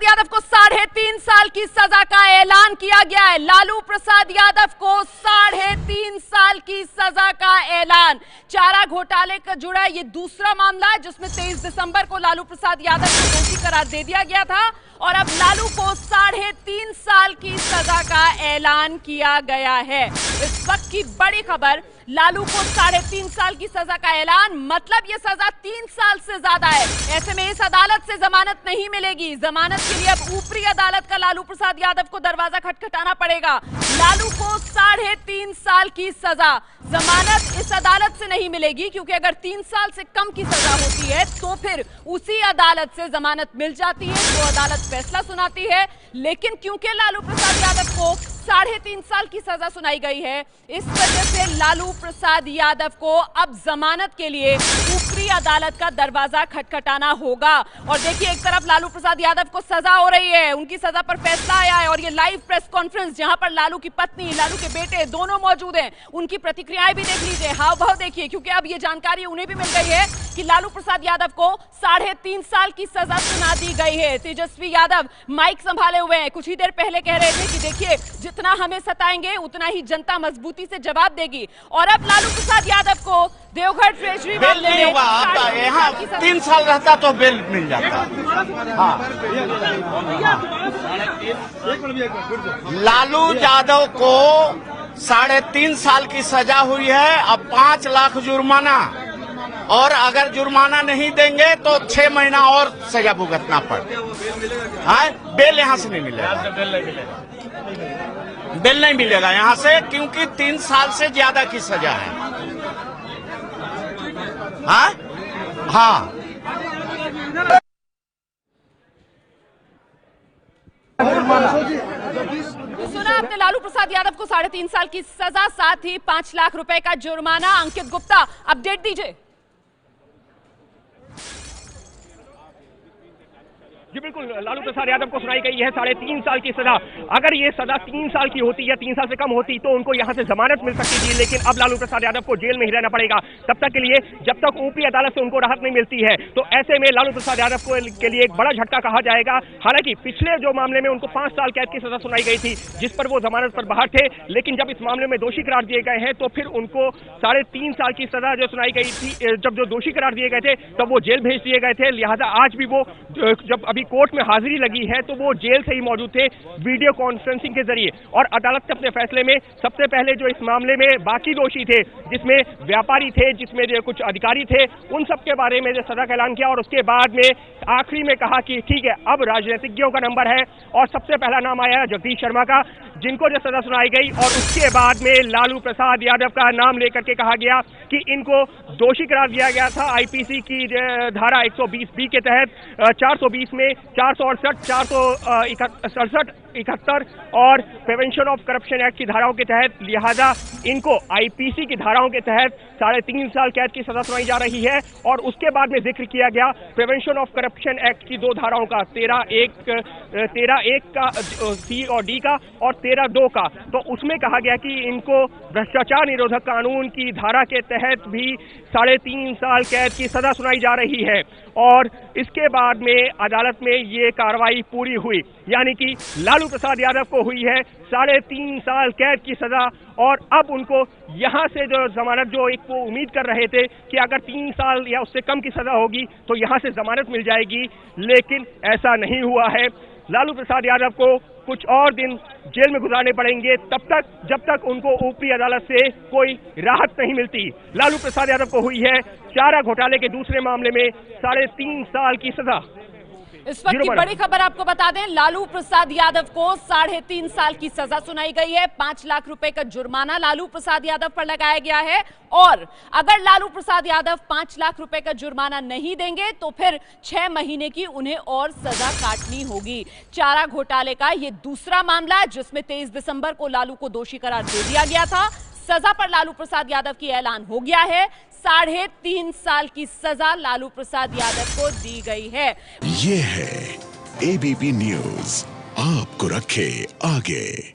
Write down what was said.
प्रसाद यादव को 3.5 साल की सजा का ऐलान किया गया है। लालू प्रसाद यादव को 3.5 साल की सजा का ऐलान। चारा घोटाले का जुड़ा ये दूसरा मामला है जिसमें 23 दिसंबर को लालू प्रसाद यादव को दोषी करार दे दिया गया था और अब लालू को 3.5 साल की सजा का ऐलान किया गया है। इस वक्त की बड़ी खबर, लालू को 3.5 साल की सजा का ऐलान, मतलब ये सजा 3 साल से ज्यादा है। ऐसे में इस अदालत से जमानत नहीं मिलेगी। जमानत के लिए अब ऊपरी अदालत का लालू प्रसाद यादव को दरवाजा खटखटाना पड़ेगा। लालू को 3.5 साल की सजा, जमानत इस अदालत से नहीं मिलेगी क्योंकि अगर 3 साल से कम की सजा होती है तो फिर उसी अदालत से जमानत मिल जाती है, वो अदालत फैसला सुनाती है। लेकिन क्योंकि लालू प्रसाद यादव को 3.5 साल की सजा सुनाई गई है, इस वजह से लालू प्रसाद यादव को अब जमानत के लिए ऊपरी अदालत का दरवाजा खटखटाना होगा। और देखिए, एक तरफ लालू प्रसाद यादव को सजा हो रही है, उनकी सजा पर फैसला आया है और ये लाइव प्रेस कॉन्फ्रेंस जहां पर लालू की पत्नी, लालू के बेटे दोनों मौजूद हैं, उनकी प्रतिक्रियाएं भी देख लीजिए, हाव भाव देखिए, क्योंकि अब ये जानकारी उन्हें भी मिल गई है कि लालू प्रसाद यादव को 3.5 साल की सजा सुना दी गई है। तेजस्वी यादव माइक संभाले हुए हैं, कुछ ही देर पहले कह रहे थे कि देखिए, जितना हमें सताएंगे उतना ही जनता मजबूती से जवाब देगी। और अब लालू प्रसाद यादव को देवघर ट्रेजरी मामले में यहाँ 3 साल रहता तो बेल मिल जाता। हाँ, लालू यादव को 3.5 साल की सजा हुई है, अब 5 लाख जुर्माना, और अगर जुर्माना नहीं देंगे तो 6 महीना और सजा भुगतना पड़े। हाँ, बेल यहाँ से नहीं मिलेगा, बेल नहीं मिलेगा यहाँ से, क्योंकि 3 साल से ज्यादा की सजा है। हाँ हाँ, सुना आपने, लालू प्रसाद यादव को 3.5 साल की सजा, साथ ही 5 लाख रुपए का जुर्माना। अंकित गुप्ता, अपडेट दीजिए। जी बिल्कुल, लालू प्रसाद यादव को सुनाई गई है 3.5 साल की सजा। अगर ये सजा 3 साल की होती या 3 साल से कम होती तो उनको यहाँ से जमानत मिल सकती थी, लेकिन अब लालू प्रसाद यादव को जेल में ही रहना पड़ेगा तब तक के लिए, जब तक ऊपरी अदालत से उनको राहत नहीं मिलती है। तो ऐसे में लालू प्रसाद यादव के लिए एक बड़ा झटका कहा जाएगा। हालांकि पिछले जो मामले में उनको 5 साल कैद की सजा सुनाई गई थी, जिस पर वो जमानत पर बाहर थे, लेकिन जब इस मामले में दोषी करार दिए गए हैं तो फिर उनको 3.5 साल की सजा जो सुनाई गई थी, जब जो दोषी करार दिए गए थे तब वो जेल भेज दिए गए थे। लिहाजा आज भी वो जब अभी कोर्ट में हाजिरी लगी है तो वो जेल से ही मौजूद थे वीडियो कॉन्फ्रेंसिंग के जरिए। और अदालत ने अपने फैसले में सबसे पहले जो इस मामले में बाकी दोषी थे, जिसमें व्यापारी थे, जिसमें जो कुछ अधिकारी थे, उन सब के बारे में जो सजा का ऐलान किया और उसके बाद में आखिरी में कहा कि ठीक है, अब राजनीतिज्ञों का नंबर है, और सबसे पहला नाम आया जगदीश शर्मा का, जिनको जो सजा सुनाई गई। और उसके बाद में लालू प्रसाद यादव का नाम लेकर के कहा गया कि इनको दोषी करार दिया गया था आईपीसी की धारा 120B के तहत, 420 में 468, 467, 71 और प्रिवेंशन ऑफ करप्शन एक्ट की धाराओं के तहत। लिहाजा इनको आईपीसी की धाराओं के तहत 3.5 साल कैद की सजा सुनाई जा रही है। और उसके बाद में जिक्र किया गया प्रिवेंशन ऑफ करप्शन एक्ट की 2 धाराओं का, 13(1) का सी और डी का और 13(2) का। तो उसमें कहा गया कि इनको भ्रष्टाचार निरोधक कानून की धारा के तहत भी 3.5 साल कैद की सजा सुनाई जा रही है। और इसके बाद में अदालत में ये कार्रवाई पूरी हुई, यानी कि लालू प्रसाद यादव को हुई है 3.5 साल कैद की सजा। और अब उनको यहाँ से जो जमानत, जो एक वो उम्मीद कर रहे थे कि अगर 3 साल या उससे कम की सजा होगी तो यहाँ से जमानत मिल जाएगी, लेकिन ऐसा नहीं हुआ है। लालू प्रसाद यादव को कुछ और दिन जेल में गुजारने पड़ेंगे, तब तक जब तक उनको ऊपरी अदालत से कोई राहत नहीं मिलती। लालू प्रसाद यादव को हुई है चारा घोटाले के दूसरे मामले में 3.5 साल की सजा। इस वक्त की बड़ी खबर आपको बता दें, लालू प्रसाद यादव को 3.5 साल की सजा सुनाई गई है। 5 लाख रुपए का जुर्माना लालू प्रसाद यादव पर लगाया गया है, और अगर लालू प्रसाद यादव 5 लाख रुपए का जुर्माना नहीं देंगे तो फिर 6 महीने की उन्हें और सजा काटनी होगी। चारा घोटाले का यह दूसरा मामला है जिसमें 23 दिसंबर को लालू को दोषी करार दे दिया गया था। सजा पर लालू प्रसाद यादव की ऐलान हो गया है। 3.5 साल की सजा लालू प्रसाद यादव को दी गई है। ये है एबीपी न्यूज़, आपको रखे आगे।